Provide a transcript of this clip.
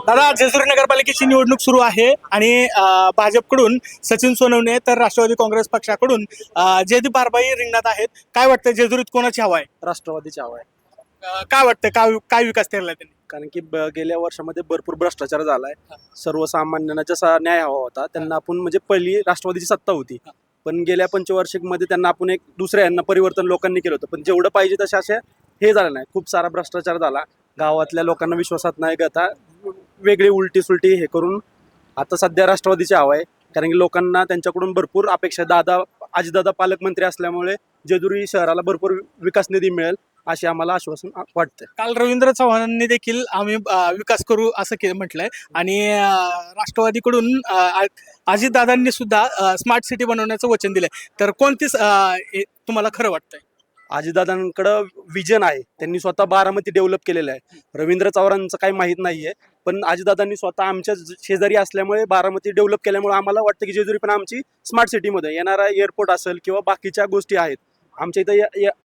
दादा, जेजुरी नगरपालिकेची निवडणूक सुरू आहे आणि भाजपकडून सचिन सोनवणे तर राष्ट्रवादी काँग्रेस पक्षाकडून जयदीप बारबाई रिंगणात आहेत. काय वाटतं, जेजुरीत कोणाची हवा आहे? राष्ट्रवादीची हवा आहे. काय वाटतं, काय काय विकास केला त्यांनी? कारण की गेल्या वर्षामध्ये भरपूर भ्रष्टाचार झालाय. सर्वसामान्यांना जसा न्याय हवा होता त्यांना आपण म्हणजे पहिली राष्ट्रवादीची सत्ता होती, पण गेल्या पंचवार्षिक मध्ये त्यांना आपण एक दुसऱ्या यांना परिवर्तन लोकांनी केलं होतं, पण जेवढं पाहिजे तसे असे हे झालं नाही. खूप सारा भ्रष्टाचार झाला. गावातल्या लोकांना विश्वासात नाही घेता वेगळी उलटी सुलटी हे करून आता सध्या राष्ट्रवादीची हवा आहे. कारण की लोकांना त्यांच्याकडून भरपूर अपेक्षा आहे. आजीदादा पालकमंत्री असल्यामुळे जेजुरी शहराला भरपूर विकास निधी मिळेल असे आम्हाला आश्वासन वाटतं. काल रवींद्र चव्हाणांनी देखील आम्ही विकास करू असं म्हटलंय आणि राष्ट्रवादीकडून अजितदादांनी सुद्धा स्मार्ट सिटी बनवण्याचं वचन दिलंय. तर कोणतीच तुम्हाला खरं वाटतंय? अजितदादांकडं विजन आहे. त्यांनी स्वतः बारामती डेव्हलप केलेलं आहे. रवींद्र चव्हाणांचं काही माहीत नाहीये, पण अजितदादांनी स्वतः आमच्या शेजारी असल्यामुळे बारामती डेव्हलप केल्यामुळे आम्हाला वाटतं की जेजुरी पण आमची स्मार्ट सिटीमध्ये येणारा एअरपोर्ट असेल किंवा बाकीच्या गोष्टी आहेत. आमच्या इथं